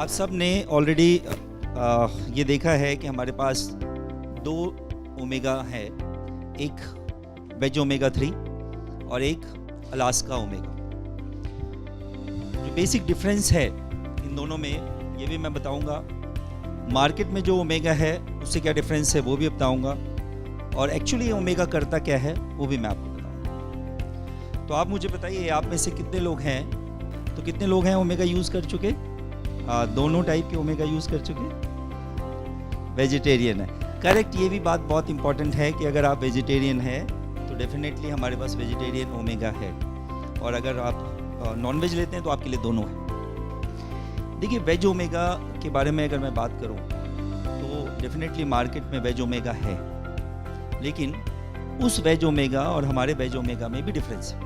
आप सब ने ऑलरेडी ये देखा है कि हमारे पास दो ओमेगा है, एक वेज ओमेगा 3 और एक अलास्का ओमेगा। जो बेसिक डिफरेंस है इन दोनों में ये भी मैं बताऊंगा। मार्केट में जो ओमेगा है उससे क्या डिफरेंस है वो भी बताऊंगा, और एक्चुअली ओमेगा करता क्या है वो भी मैं आपको बताऊंगा। तो आप मुझे बताइए, आप में से कितने लोग हैं, तो कितने लोग हैं ओमेगा यूज़ कर चुके? दोनों टाइप के ओमेगा यूज़ कर चुके? वेजिटेरियन है, करेक्ट। ये भी बात बहुत इंपॉर्टेंट है कि अगर आप वेजिटेरियन हैं तो डेफिनेटली हमारे पास वेजिटेरियन ओमेगा है, और अगर आप नॉन वेज लेते हैं तो आपके लिए दोनों है। देखिए, वेज ओमेगा के बारे में अगर मैं बात करूं तो डेफिनेटली मार्केट में वेज ओमेगा है, लेकिन उस वेज ओमेगा और हमारे वेज ओमेगा में भी डिफरेंस है।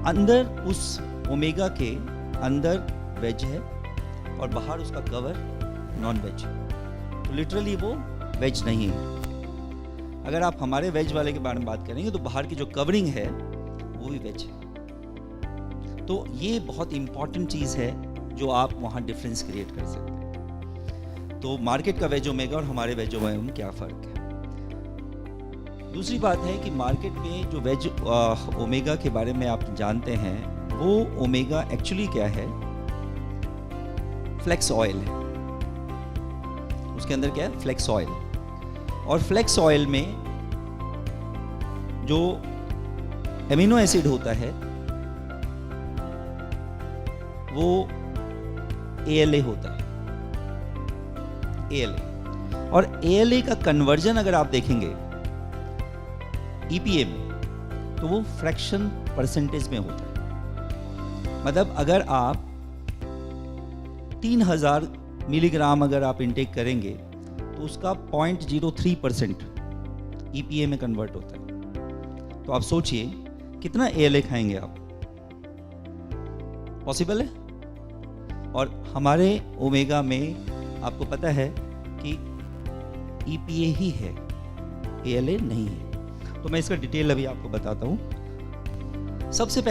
अंदर उस ओमेगा के अंदर वेज है और बाहर उसका कवर नॉन वेज है, तो लिटरली वो वेज नहीं है। अगर आप हमारे वेज वाले के बारे में बात करेंगे तो बाहर की जो कवरिंग है वो भी वेज है। तो ये बहुत इंपॉर्टेंट चीज़ है जो आप वहाँ डिफरेंस क्रिएट कर सकते हैं। तो मार्केट का वेज ओमेगा और हमारे वेज ओमेगा में क्या फ़र्क है। दूसरी बात है कि मार्केट में जो वेज ओमेगा के बारे में आप जानते हैं, वो ओमेगा एक्चुअली क्या है, फ्लेक्स ऑयल है। उसके अंदर क्या है, फ्लेक्स ऑयल। और फ्लेक्स ऑयल में जो एमिनो एसिड होता है वो ALA होता है, ALA। और ALA का कन्वर्जन अगर आप देखेंगे EPA में तो वो फ्रैक्शन परसेंटेज में होता है। मतलब अगर आप 3000 मिलीग्राम अगर आप इंटेक करेंगे तो उसका 0.03% EPA में कन्वर्ट होता है। तो आप सोचिए कितना ALA खाएंगे आप, पॉसिबल है? और हमारे ओमेगा में आपको पता है कि EPA ही है, ALA नहीं है। तो मैं इसका डिटेल अभी आपको बताता हूँ। सबसे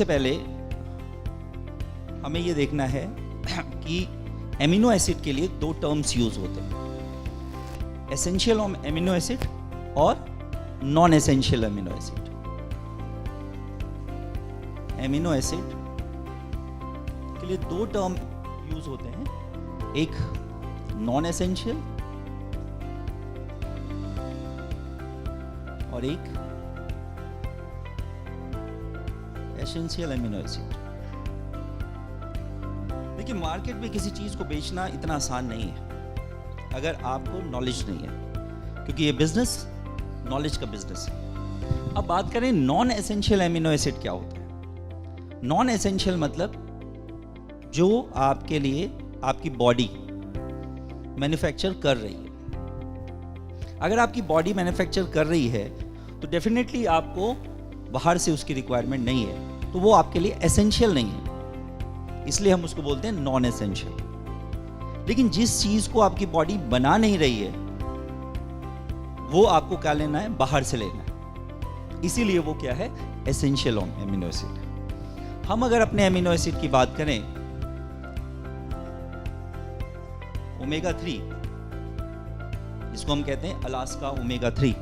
पहले हमें ये देखना है कि एमिनो एसिड के लिए दो टर्म्स यूज होते हैं, एसेंशियल एमिनो एसिड और non essential amino acid. Amino acid के लिए दो टर्म यूज होते हैं, एक नॉन एसेंशियल और एक एसेंशियल एमिनो एसिड। देखिए, मार्केट में किसी चीज को बेचना इतना आसान नहीं है अगर आपको नॉलेज नहीं है, क्योंकि ये बिजनेस नॉलेज का बिजनेस है। अब बात करें नॉन एसेंशियल एमिनो एसिड क्या होता है। नॉन एसेंशियल मतलब जो आपके लिए आपकी बॉडी मैन्युफैक्चर कर रही है। अगर आपकी बॉडी मैन्युफैक्चर कर रही है तो डेफिनेटली आपको बाहर से उसकी रिक्वायरमेंट नहीं है, तो वो आपके लिए एसेंशियल नहीं है, इसलिए हम उसको बोलते हैं नॉन एसेंशियल। लेकिन जिस चीज को आपकी बॉडी बना नहीं रही है वो आपको क्या लेना है, बाहर से लेना है, इसीलिए वो क्या है, एसेंशियल एमिनो एसिड। हम अगर अपने एमिनो एसिड की बात करें, ओमेगा 3 जिसको हम कहते हैं अलास्का ओमेगा 3,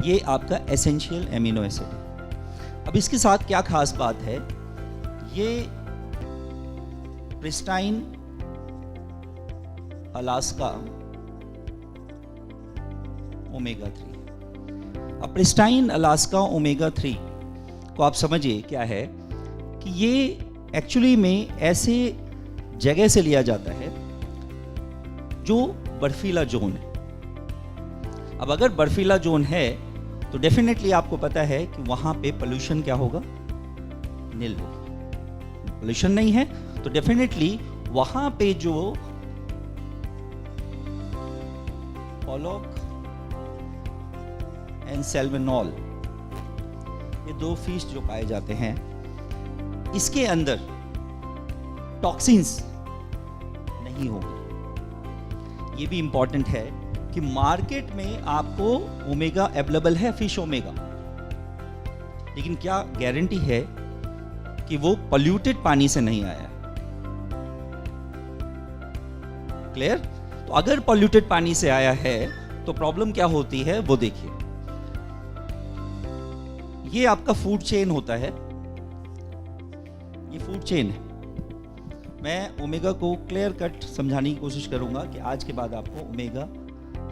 ये आपका एसेंशियल एमिनो एसिड है। अब इसके साथ क्या खास बात है, ये प्रिस्टाइन अलास्का ओमेगा 3। अब प्रिस्टाइन अलास्का ओमेगा 3 को आप समझिए क्या है कि ये एक्चुअली में ऐसे जगह से लिया जाता है जो बर्फीला जोन है। अब अगर बर्फीला जोन है तो डेफिनेटली आपको पता है कि वहां पे पोल्यूशन क्या होगा, नील होगा। पोल्यूशन नहीं है तो डेफिनेटली वहां पे जो पोलॉक एंड सैल्मोनॉल, ये दो फिश जो पाए जाते हैं, इसके अंदर टॉक्सिन्स नहीं होंगे। ये भी इंपॉर्टेंट है कि मार्केट में आपको ओमेगा अवेलेबल है, फिश ओमेगा, लेकिन क्या गारंटी है कि वो पोल्यूटेड पानी से नहीं आया है? क्लियर? तो अगर पॉल्यूटेड पानी से आया है तो प्रॉब्लम क्या होती है वो देखिए। ये आपका फूड चेन होता है, ये फूड चेन है। मैं ओमेगा को क्लियर कट समझाने की कोशिश करूंगा कि आज के बाद आपको ओमेगा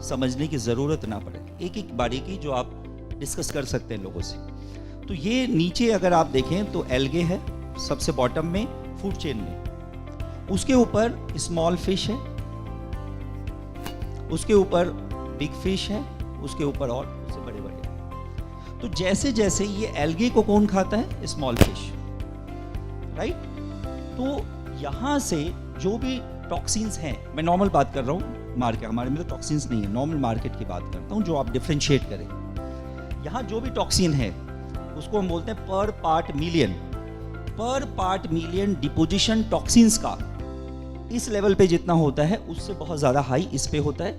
समझने की ज़रूरत ना पड़े, एक एक बारीकी जो आप डिस्कस कर सकते हैं लोगों से। तो ये नीचे अगर आप देखें तो एल्गे है सबसे बॉटम में फूड चेन में, उसके ऊपर स्मॉल फिश है, उसके ऊपर बिग फिश है, उसके ऊपर और उससे बड़े बड़े। तो जैसे जैसे ये एल्गे को कौन खाता है? Small fish, right? तो यहाँ से जो भी टॉक्सिन्स हैं, मैं नॉर्मल बात कर रहा हूँ, मार्केट हमारे में तो टॉक्सिन्स नहीं है, नॉर्मल मार्केट की बात करता हूँ जो आप डिफ्रेंशिएट करें। यहाँ जो भी टॉक्सिन है उसको हम बोलते हैं पर पार्ट मिलियन। पर पार्ट मिलियन डिपोजिशन टॉक्सिन्स का इस लेवल पे जितना होता है उससे बहुत ज़्यादा हाई इस पे होता है,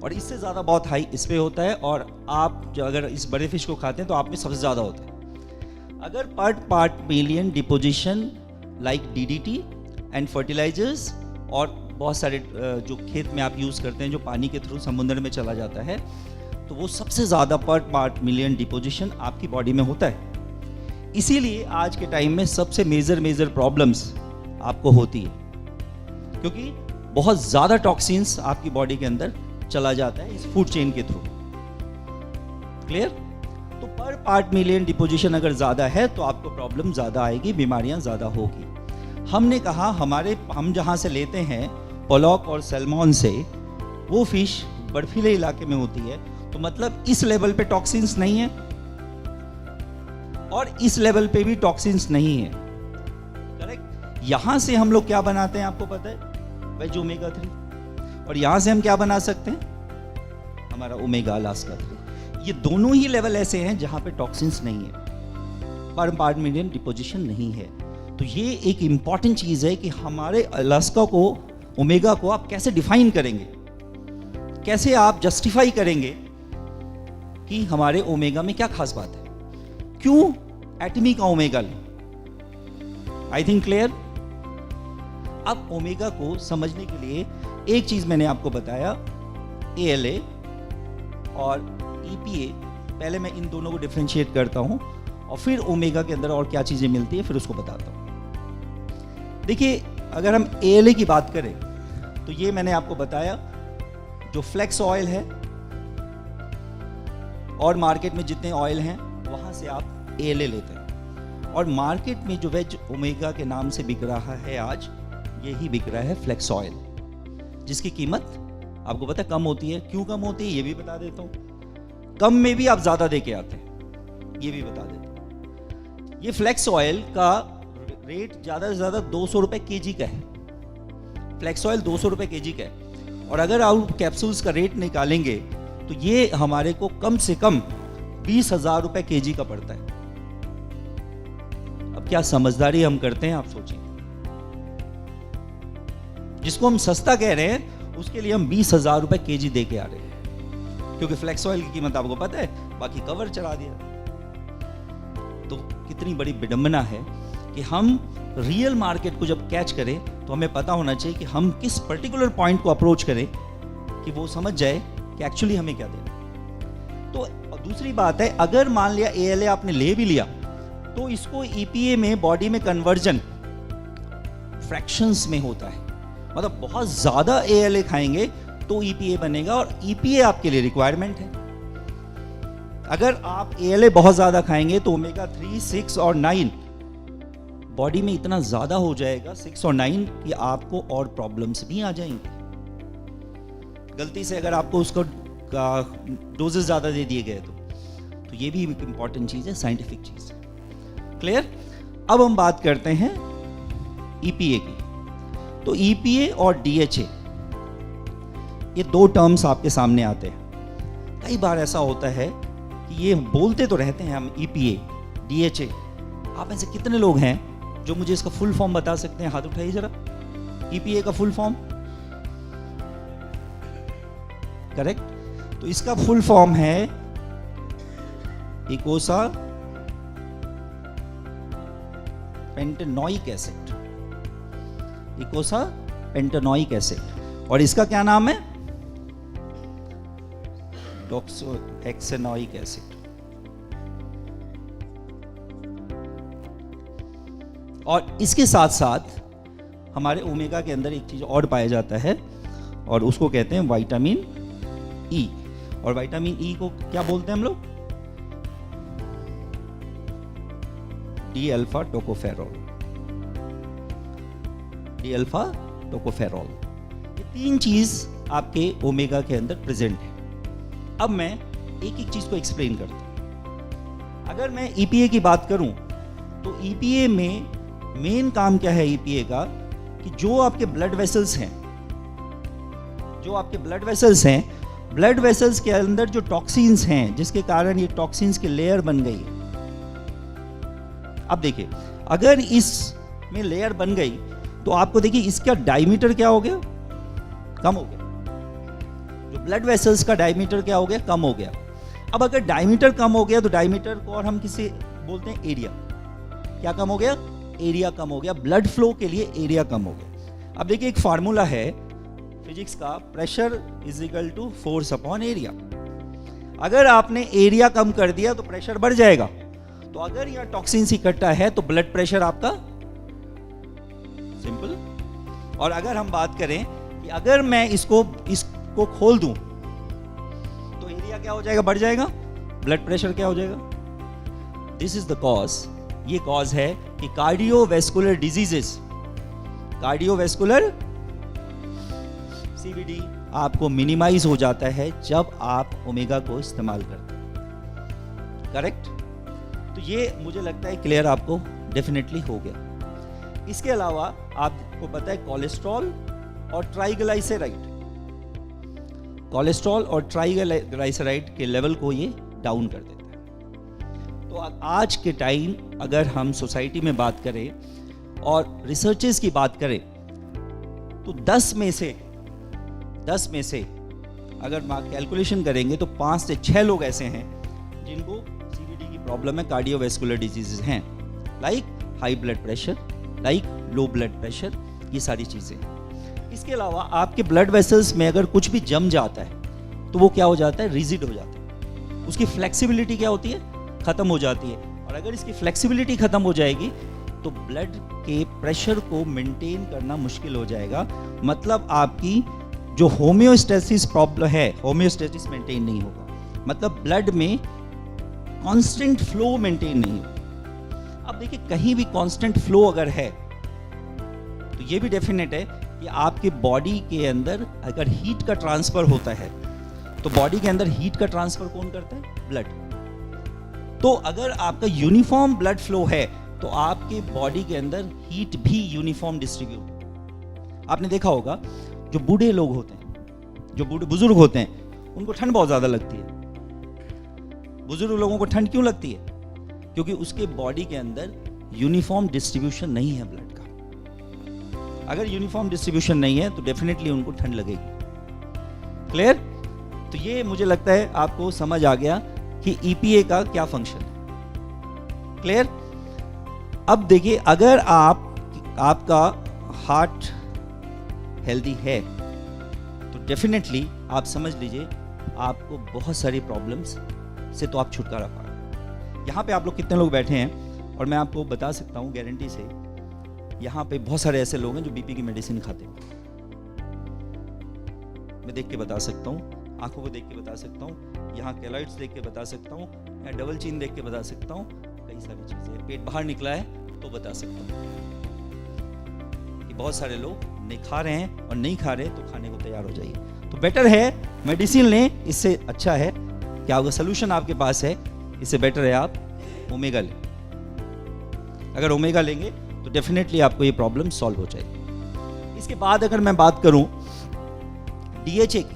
और इससे ज़्यादा बहुत हाई इस पे होता है, और आप जो अगर इस बड़े फिश को खाते हैं तो आप में सबसे ज़्यादा होता है। अगर पर part million deposition like DDT and fertilizers और बहुत सारे जो खेत में आप यूज़ करते हैं जो पानी के थ्रू समुद्र में चला जाता है, तो वो सबसे ज़्यादा पर पार्ट मिलियन डिपोजिशन आपकी बॉडी में होता है। इसीलिए आज के टाइम में सबसे मेजर प्रॉब्लम्स आपको होती है, क्योंकि बहुत ज़्यादा टॉक्सिन्स आपकी बॉडी के अंदर चला जाता है इस फूड चेन के थ्रू। क्लियर? तो पर पार्ट मिलियन डिपोजिशन अगर ज़्यादा है तो आपको प्रॉब्लम ज़्यादा आएगी, बीमारियां ज़्यादा होगी। हमने कहा हम जहाँ से लेते हैं पोलॉक और सैल्मन से, वो फिश बर्फीले इलाके में होती है, तो मतलब इस लेवल पे टॉक्सिन्स नहीं है और इस लेवल पे भी टॉक्सिन्स नहीं है। करेक्ट? यहां से हम लोग क्या बनाते हैं आपको पता है? वेज ओमेगा 3, और यहां से हम क्या बना सकते हैं? हमारा ओमेगा अलास्का 3। ये दोनों ही लेवल ऐसे हैं जहां पे टॉक्सिन्स नहीं है, पर पार्ट मिलियन डिपोजिशन नहीं है। तो ये एक इंपॉर्टेंट चीज है कि हमारे अलास्का को, ओमेगा को आप कैसे डिफाइन करेंगे, कैसे आप जस्टिफाई करेंगे कि हमारे ओमेगा में क्या खास बात है, क्यों एटमी का ओमेगा लें। I think clear? अब ओमेगा को समझने के लिए एक चीज मैंने आपको बताया, ALA और EPA। पहले मैं इन दोनों को डिफरेंशिएट करता हूं और फिर ओमेगा के अंदर और क्या चीजें मिलती है फिर उसको बताता हूं। देखिए, अगर हम ALA की बात करें तो ये मैंने आपको बताया, जो फ्लेक्स ऑयल है और मार्केट में जितने ऑयल हैं वहां से आप ALA लेते हैं, और मार्केट में जो वेज ओमेगा के नाम से बिक रहा है आज, यही बिक रहा है फ्लेक्स ऑयल, जिसकी कीमत आपको पता है कम होती है। क्यों कम होती है ये भी बता देता हूं। कम में भी आप ज्यादा दे के आते हैं, ये भी बता देता हूं। ये फ्लेक्स ऑयल का रेट ज्यादा से ज्यादा 200 रुपए kg का है। फ्लेक्स ऑयल 200 रुपए kg का है, और अगर आप कैप्सूल्स का रेट निकालेंगे तो ये हमारे को कम से कम 20,000 रुपए kg का पड़ता है। अब क्या समझदारी हम करते हैं आप सोचिए। जिसको हम सस्ता कह रहे हैं उसके लिए हम 20,000 रुपए kg दे के आ रहे हैं, क्योंकि फ्लेक्स ऑयल की कीमत आपको पता है, बाकी कवर चढ़ा दिया। तो कितनी बड़ी विडंबना है कि हम रियल मार्केट को जब कैच करें तो हमें पता होना चाहिए कि हम किस पर्टिकुलर पॉइंट को अप्रोच करें कि वो समझ जाए कि एक्चुअली हमें क्या देना। तो दूसरी बात है, अगर मान लिया ALA आपने ले भी लिया तो इसको EPA में बॉडी में कन्वर्जन फ्रैक्शंस में होता है, मतलब बहुत ज्यादा ALA खाएंगे तो EPA बनेगा, और EPA आपके लिए रिक्वायरमेंट है। अगर आप ALA बहुत ज्यादा खाएंगे तो ओमेगा 3, 6 और 9 बॉडी में इतना ज्यादा हो जाएगा, 6 और 9, कि आपको और प्रॉब्लम्स भी आ जाएंगे। गलती से अगर आपको उसको डोजेस ज्यादा दे दिए गए तो ये भी एक इंपॉर्टेंट चीज है, साइंटिफिक चीज है। क्लियर? अब हम बात करते हैं EPA की। तो EPA और DHA, ये दो टर्म्स आपके सामने आते हैं। कई बार ऐसा होता है कि ये बोलते तो रहते हैं हम EPA, DHA। आप ऐसे कितने लोग हैं जो मुझे इसका फुल फॉर्म बता सकते हैं? हाथ उठाइए जरा। EPA का फुल फॉर्म? करेक्ट? तो इसका फुल फॉर्म है eicosapentaenoic acid. Eicosapentaenoic acid. और इसका क्या नाम है? Docosahexaenoic acid. और इसके साथ साथ हमारे ओमेगा के अंदर एक चीज और पाया जाता है और उसको कहते हैं विटामिन ई। और विटामिन ई को क्या बोलते हैं हम लोग? D alpha tocopherol. D alpha tocopherol, ये 3 चीज आपके ओमेगा के अंदर प्रेजेंट है। अब मैं एक एक चीज को एक्सप्लेन करता हूं। अगर मैं ईपीए की बात करूं तो ईपीए में मेन काम क्या है ईपीए का, कि जो आपके ब्लड वेसल्स हैं, ब्लड वेसल्स के अंदर जो टॉक्सिन्स हैं, जिसके कारण ये टॉक्सिन्स की लेयर बन गई है। अब देखिए, अगर इसमें लेयर बन गई तो आपको देखिए इसका डायमीटर क्या हो गया? कम हो गया। जो ब्लड वेसल्स का डायमीटर क्या हो गया? कम हो गया। अब अगर डायमीटर कम हो गया तो डायमीटर को और हम किसे बोलते हैं? एरिया। क्या कम हो गया? एरिया कम हो गया। ब्लड फ्लो के लिए एरिया कम हो गया। अब देखिए, एक फार्मूला है फिजिक्स का, pressure is equal to force upon area. अगर आपने एरिया कम कर दिया तो प्रेशर बढ़ जाएगा। तो अगर यह टॉक्सिन्स इकट्ठा है तो ब्लड प्रेशर आपका सिंपल। और अगर हम बात करें कि अगर मैं इसको खोल दूं तो एरिया क्या हो जाएगा? बढ़ जाएगा। ब्लड प्रेशर क्या हो जाएगा? This is the cause. ये कॉज है कि कार्डियोवैस्कुलर डिजीजेस, कार्डियोवैस्कुलर सीवीडी आपको मिनिमाइज हो जाता है जब आप ओमेगा को इस्तेमाल करते हैं। करेक्ट? तो ये मुझे लगता है क्लियर आपको डेफिनेटली हो गया। इसके अलावा आपको पता है कोलेस्ट्रॉल और ट्राइग्लाइसराइड, कोलेस्ट्रॉल और ट्राइग्लाइसराइड के लेवल को ये डाउन कर देता है। तो आज के टाइम अगर हम सोसाइटी में बात करें और रिसर्चेस की बात करें तो 10 में से अगर कैलकुलेशन करेंगे तो 5 से 6 लोग ऐसे हैं जिनको सीवीडी की प्रॉब्लम है, कार्डियोवैस्कुलर डिजीजेस हैं, like high blood pressure, like low blood pressure, ये सारी चीजें। इसके अलावा आपके ब्लड वेसल्स में अगर कुछ भी जम जाता है तो वो क्या हो जाता है? रिजिड हो जाता है। उसकी फ्लेक्सिबिलिटी क्या होती है? खत्म हो जाती है। और अगर इसकी फ्लेक्सिबिलिटी खत्म हो जाएगी तो ब्लड के प्रेशर को मेंटेन करना मुश्किल हो जाएगा। मतलब आपकी जो होम्योस्टेसिस प्रॉब्लम है, होम्योस्टेसिस मेंटेन नहीं होगा। मतलब ब्लड में कांस्टेंट फ्लो मेंटेन नहीं होगा। अब देखिए, कहीं भी कांस्टेंट फ्लो अगर है तो ये भी डेफिनेट है कि आपके बॉडी के अंदर अगर हीट का ट्रांसफर होता है तो बॉडी के अंदर हीट का ट्रांसफर कौन करता है? ब्लड। तो अगर आपका यूनिफॉर्म ब्लड फ्लो है तो आपके बॉडी के अंदर हीट भी यूनिफॉर्म डिस्ट्रीब्यूट। आपने देखा होगा जो बूढ़े लोग होते हैं, जो बुजुर्ग होते हैं, उनको ठंड बहुत ज्यादा लगती है। बुजुर्ग लोगों को ठंड क्यों लगती है? क्योंकि उसके बॉडी के अंदर यूनिफॉर्म डिस्ट्रीब्यूशन नहीं है ब्लड का। अगर यूनिफॉर्म डिस्ट्रीब्यूशन नहीं है तो डेफिनेटली उनको ठंड लगेगी। क्लियर? तो ये मुझे लगता है आपको समझ आ गया कि ईपीए का क्या फंक्शन है। क्लियर? अब देखिए, अगर आपका हार्ट हेल्दी है तो डेफिनेटली आप समझ लीजिए आपको बहुत सारी प्रॉब्लम्स से तो आप छुटकारा पाएंगे। यहाँ पे आप लोग कितने लोग बैठे हैं और मैं आपको बता सकता हूँ गारंटी से, यहाँ पे बहुत सारे ऐसे लोग हैं जो बीपी की मेडिसिन खाते हैं। मैं देख के बता सकता हूँ, आंखों को देख के बता सकता हूँ, यहाँ कैलॉइड्स देख के बता सकता हूँ, या डबल चीन देख के बता सकता हूँ, कई सारी चीजें। पेट बाहर निकला है तो बता सकता हूँ कि बहुत सारे लोग नहीं खा रहे हैं और नहीं खा रहे तो खाने को तैयार हो जाइए। तो बेटर है मेडिसिन लें, इससे अच्छा है कि आपका सोल्यूशन आपके पास है, इससे बेटर है आप ओमेगा लें। अगर ओमेगा लेंगे तो डेफिनेटली आपको ये प्रॉब्लम सॉल्व हो जाएगी। इसके बाद अगर मैं बात करूं डीएचए की,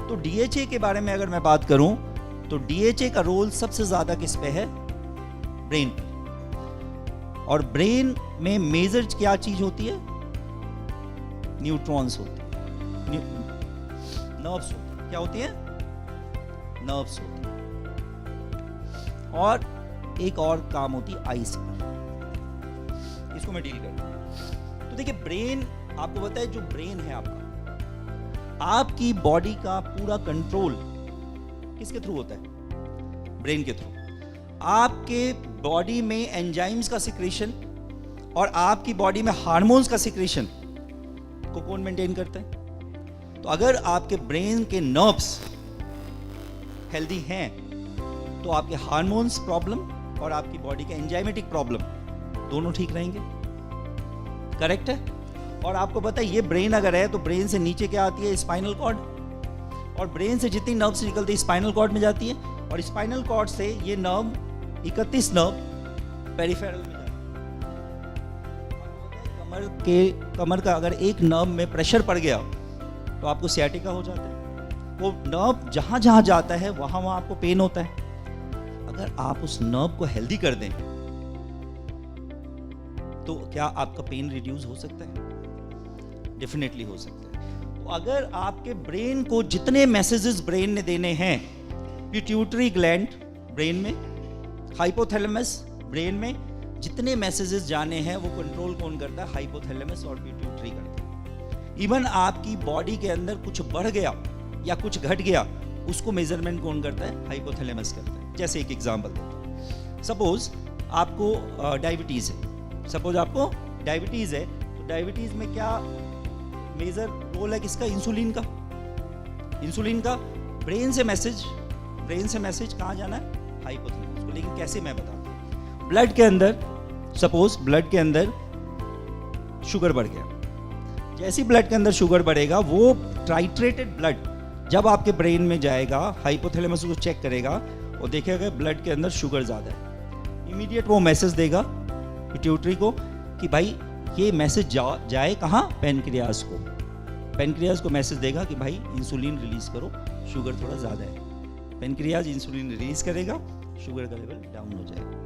तो डीएचए के बारे में अगर मैं बात करूं तो डीएचए का रोल सबसे ज्यादा किस पे है? ब्रेन पे। और ब्रेन में मेजर क्या चीज होती है? न्यूट्रॉन्स होते हैं, नर्व्स होते हैं। क्या होती है? नर्व्स होती है। और एक और काम होती है आईज पर, इसको मैं डील करता हूं। तो देखिए, ब्रेन आपको पता है, जो ब्रेन है आपका, आपकी बॉडी का पूरा कंट्रोल किसके थ्रू होता है? ब्रेन के थ्रू। आपके बॉडी में एंजाइम्स का सिक्रेशन और आपकी बॉडी में हार्मोन्स का सिक्रेशन को कौन मेंटेन करता है? तो अगर आपके ब्रेन के नर्व्स हेल्दी हैं तो आपके हार्मोन्स प्रॉब्लम और आपकी बॉडी के एंजाइमेटिक प्रॉब्लम दोनों ठीक रहेंगे। करेक्ट है? और आपको पता है ये ब्रेन अगर है तो ब्रेन से नीचे क्या आती है? Spinal cord. और ब्रेन से जितनी नर्व्स निकलती है स्पाइनल कॉर्ड में जाती है, और स्पाइनल कॉर्ड से ये नर्व 31 नर्व पेरिफेरल में जाती है। कमर का अगर एक नर्व में प्रेशर पड़ गया तो आपको सियाटिका हो जाता है। वो नर्व जहां जहां जाता है वहां वहां आपको पेन होता है। अगर आप उस नर्व को हेल्दी कर दें तो क्या आपका पेन रिड्यूस हो सकता है? डेफिनेटली हो सकता है। तो अगर आपके ब्रेन को जितने मैसेजेस ब्रेन ने देने हैं, पिट्यूटरी ग्लैंड ब्रेन में, हाइपोथैलेमस ब्रेन में जितने मैसेजेस जाने हैं वो कंट्रोल कौन करता है? हाइपोथैलेमस और पिट्यूटरी करता है। इवन आपकी बॉडी के अंदर कुछ बढ़ गया या कुछ घट गया उसको मेजरमेंट कौन करता है? हाइपोथैलेमस करता है। जैसे एक एग्जांपल देता हूं, सपोज आपको डायबिटीज है। सपोज आपको डायबिटीज है तो डायबिटीज में क्या मेजर रोल है किसका? इंसुलिन का। इंसुलिन का ब्रेन से मैसेज कहाँ जाना है? हाइपोथैलेमस को। लेकिन कैसे मैं बताता हूं। ब्लड के अंदर सपोज ब्लड के अंदर शुगर बढ़ गया। जैसे ब्लड के अंदर शुगर बढ़ेगा वो टाइट्रेटेड ब्लड जब आपके ब्रेन में जाएगा, हाइपोथैलेमस को चेक करेगा और देखेगा ब्लड के अंदर शुगर ज्यादा है, इमीडिएट वो मैसेज देगा पिट्यूटरी को कि भाई ये मैसेज जाए कहाँ? पैनक्रियाज को। पैनक्रियाज को मैसेज देगा कि भाई इंसुलिन रिलीज करो, शुगर थोड़ा ज्यादा है। पैनक्रियाज इंसुलिन रिलीज करेगा, शुगर का लेवल डाउन हो जाएगा।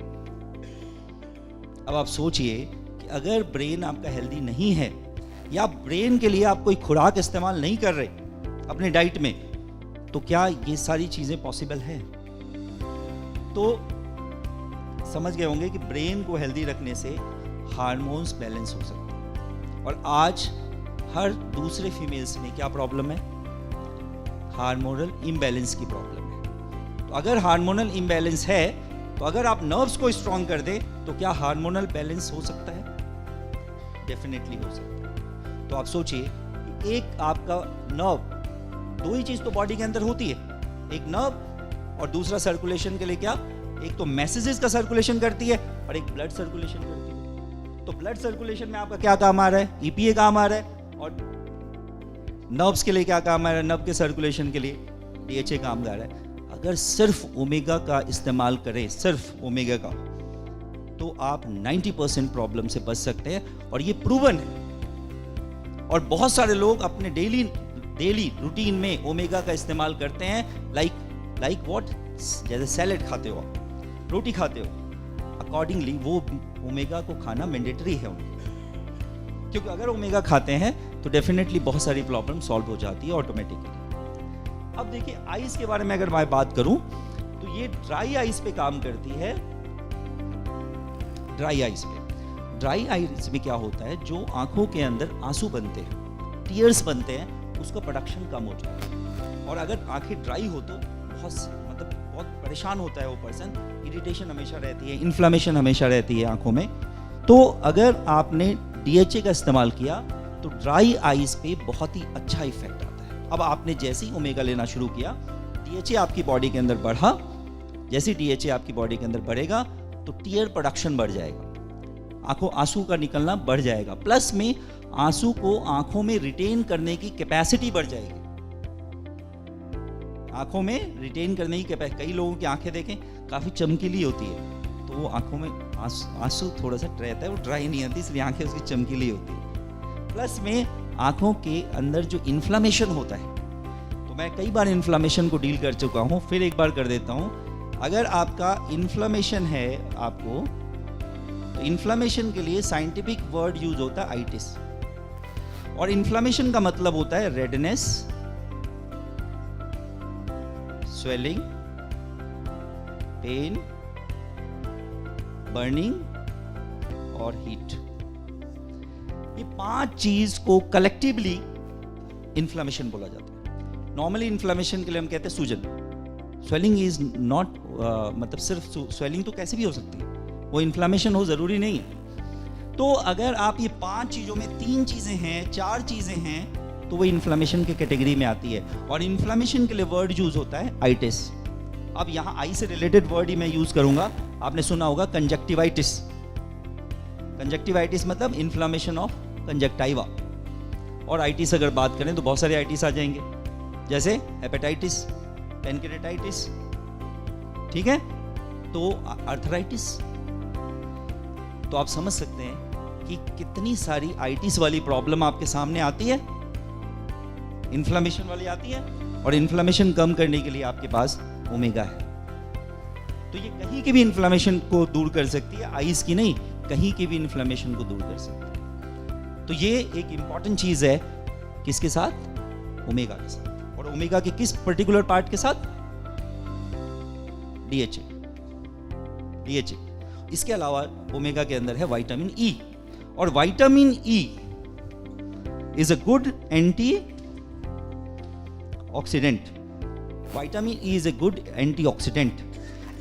अब आप सोचिए कि अगर ब्रेन आपका हेल्दी नहीं है या ब्रेन के लिए आप कोई खुराक इस्तेमाल नहीं कर रहे अपने डाइट में, तो क्या ये सारी चीजें पॉसिबल है? तो समझ गए होंगे कि ब्रेन को हेल्दी रखने से हार्मोन्स बैलेंस हो सकते हैं। और आज हर दूसरे फीमेल्स में क्या प्रॉब्लम है? हार्मोनल इम्बैलेंस की प्रॉब्लम है। तो अगर हार्मोनल इम्बैलेंस है तो अगर आप नर्व्स को स्ट्रॉन्ग कर दें तो क्या हार्मोनल बैलेंस हो सकता है? डेफिनेटली हो सकता है। तो आप सोचिए एक आपका नर्व, दो ही चीज तो बॉडी के अंदर होती है, एक नर्व और दूसरा सर्कुलेशन के लिए क्या? एक तो मैसेजेस का सर्कुलेशन करती है और एक ब्लड सर्कुलेशन करती है। तो ब्लड सर्कुलेशन में आपका क्या काम आ रहा है? ईपीए काम आ रहा है। और नर्व्स के लिए क्या काम आ रहा है? नर्व के सर्कुलेशन के लिए डीएचए काम आ रहा है। अगर सिर्फ ओमेगा का इस्तेमाल करें, सिर्फ ओमेगा का, तो आप 90% प्रॉब्लम से बच सकते हैं और ये प्रूवन है। और बहुत सारे लोग अपने डेली रूटीन में ओमेगा का इस्तेमाल करते हैं। Like what? जैसे सैलेड खाते हो आप, रोटी खाते हो, अकॉर्डिंगली वो ओमेगा को खाना मैंडेटरी है उनको। क्योंकि अगर ओमेगा खाते हैं तो डेफिनेटली बहुत सारी प्रॉब्लम सॉल्व हो जाती है ऑटोमेटिकली। अब देखिए आइस के बारे में अगर मैं बात करूं तो ये ड्राई आइस पे काम करती है। ड्राई आइस में क्या होता है? जो आंखों के अंदर आंसू बनते हैं, टीयर्स बनते हैं, उसका प्रोडक्शन कम हो जाता है। और अगर आंखें ड्राई हो तो बहुत परेशान होता है वो पर्सन, इरिटेशन हमेशा रहती है, इन्फ्लेमेशन हमेशा रहती है आंखों में। तो अगर आपने डीएचए का इस्तेमाल किया तो ड्राई आइस पे बहुत ही अच्छा इफेक्ट आता है। अब आपने जैसे ही ओमेगा लेना शुरू किया, डीएचए आपकी बॉडी के अंदर बढ़ा, जैसे डीएचए आपकी बॉडी के अंदर बढ़ेगा तो टीयर प्रोडक्शन बढ़ जाएगा, आंसू का निकलना बढ़ जाएगा, प्लस में आंसू को आंखों में रिटेन करने की कैपेसिटी बढ़ जाएगी। आंखों में रिटेन करने की कैपेसिटी, कई लोगों की आंखें देखें काफी चमकीली होती है तो वो आंखों में आंसू थोड़ा सा रहता है, वो ड्राई नहीं आती, इसलिए आंखें उसकी चमकीली होती है। प्लस में आंखों के अंदर जो इन्फ्लामेशन होता है, तो मैं कई बार इन्फ्लामेशन को डील कर चुका हूँ, फिर एक बार कर देता हूँ। अगर आपका इन्फ्लामेशन है आपको, तो इन्फ्लामेशन के लिए साइंटिफिक वर्ड यूज होता है आइटिस। और इन्फ्लामेशन का मतलब होता है रेडनेस, स्वेलिंग, पेन, बर्निंग और हीट। ये 5 चीज को कलेक्टिवली इन्फ्लामेशन बोला जाता है। नॉर्मली इन्फ्लामेशन के लिए हम कहते हैं सूजन। स्वेलिंग इज नॉट मतलब सिर्फ स्वेलिंग तो कैसे भी हो सकती है, वो इन्फ्लामेशन हो ज़रूरी नहीं है। तो अगर आप ये 5 चीज़ों में 3 चीज़ें हैं, 4 चीज़ें हैं, तो वो इन्फ्लामेशन के कैटेगरी में आती है। और इन्फ्लामेशन के लिए वर्ड यूज़ होता है आइटिस। अब यहाँ आई से रिलेटेड वर्ड ही मैं यूज़ करूँगा। आपने सुना होगा कंजक्टिवाइटिस। कंजक्टिवाइटिस मतलब इन्फ्लामेशन ऑफ कंजक्टाइवा। और आइटिस अगर बात करें तो बहुत सारे आइटिस आ जाएंगे, जैसे हेपेटाइटिस, पेनक्रेटाइटिस, ठीक है, तो अर्थराइटिस। तो आप समझ सकते हैं कि कितनी सारी आइटिस वाली प्रॉब्लम आपके सामने आती है, इन्फ्लामेशन वाली आती है। और इन्फ्लामेशन कम करने के लिए आपके पास ओमेगा है। तो ये कहीं की भी इन्फ्लामेशन को दूर कर सकती है, आइस की नहीं, कहीं की भी इन्फ्लामेशन को दूर कर सकती है। तो ये एक इंपॉर्टेंट चीज है, किसके साथ? ओमेगा के साथ। और ओमेगा के किस पर्टिकुलर पार्ट के साथ? डीएचए। डीएचए। इसके अलावा ओमेगा के अंदर है विटामिन ई। और vitamin E is a good anti oxidant. Vitamin E is a good antioxidant.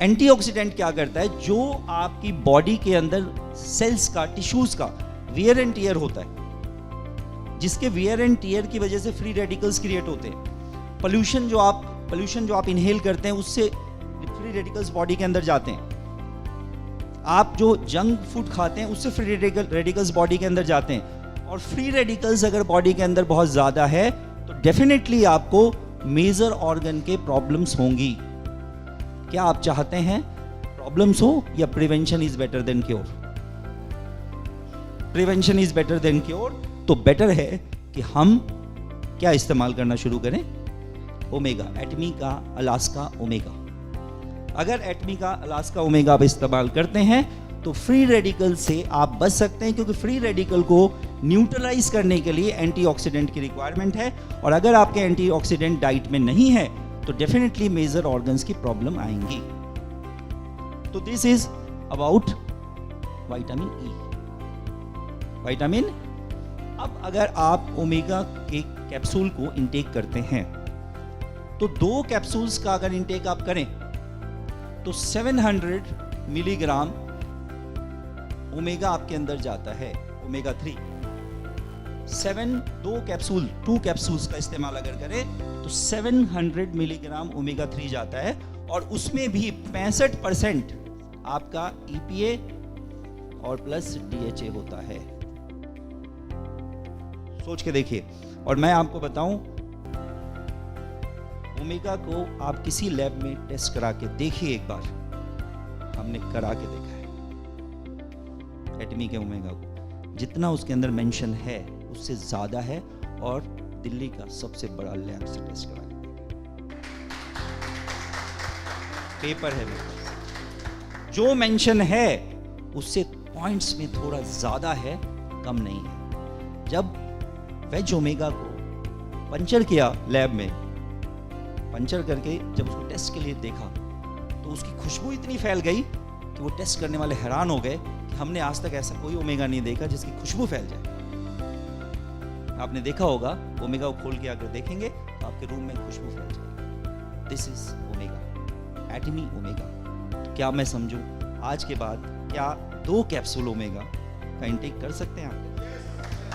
Antioxidant क्या करता है? जो आपकी बॉडी के अंदर सेल्स का, टिश्यूज का वियर एंड टियर होता है, जिसके वियर एंड टियर की वजह से फ्री रेडिकल्स क्रिएट होते हैं। पोल्यूशन जो आप इनहेल करते हैं, उससे फ्री रेडिकल्स बॉडी के अंदर जाते हैं। आप जो जंक फूड खाते हैं, उससे फ्री रेडिकल्स बॉडी के अंदर जाते हैं। और फ्री रेडिकल्स अगर बॉडी के अंदर बहुत ज्यादा है तो डेफिनेटली आपको मेजर ऑर्गन के प्रॉब्लम्स होंगी। क्या आप चाहते हैं प्रॉब्लम्स हो, या prevention is better than cure? Prevention is better than cure. तो बेटर है कि हम क्या इस्तेमाल करना शुरू करें? ओमेगा, एटमी का अलास्का ओमेगा। अगर एटमी का अलास्का ओमेगा आप इस्तेमाल करते हैं तो फ्री रेडिकल से आप बच सकते हैं, क्योंकि फ्री रेडिकल को न्यूट्रलाइज करने के लिए एंटीऑक्सीडेंट की रिक्वायरमेंट है। और अगर आपके एंटीऑक्सीडेंट डाइट में नहीं है तो डेफिनेटली मेजर ऑर्गन्स की प्रॉब्लम आएंगी। तो this is about vitamin E. Vitamin. अब अगर आप ओमेगा के कैप्सूल को इंटेक करते हैं तो 2 कैप्सूल्स का अगर इंटेक आप करें तो 700 मिलीग्राम ओमेगा आपके अंदर जाता है, ओमेगा 3। 2 कैप्सूल्स का इस्तेमाल अगर करें तो 700 मिलीग्राम ओमेगा 3 जाता है। और उसमें भी 65% आपका EPA और प्लस DHA होता है। सोच के देखिए। और मैं आपको बताऊं, ओमेगा को आप किसी लैब में टेस्ट करा के देखिए एक बार। हमने करा के देखा है एटमी के ओमेगा को, जितना उसके अंदर मेंशन है उससे ज्यादा है। और दिल्ली का सबसे बड़ा लैब से टेस्ट करा के पेपर है मेरे पास। जो मेंशन है उससे पॉइंट्स में थोड़ा ज्यादा है, कम नहीं है। जब वेज ओमेगा को पंचर किया लैब में, पंचर करके जब उसको टेस्ट के लिए देखा तो उसकी खुशबू इतनी फैल गई कि वो टेस्ट करने वाले हैरान हो गए कि हमने आज तक ऐसा कोई ओमेगा नहीं देखा जिसकी खुशबू फैल जाए। आपने देखा होगा, ओमेगा को खोल के अगर देखेंगे तो आपके रूम में खुशबू फैल जाएगी। दिस इज ओमेगा, एटमी ओमेगा। तो क्या मैं समझूं आज के बाद क्या 2 कैप्सूल ओमेगा का इंटेक कर सकते हैं आप?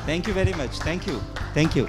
Thank you very much. Thank you.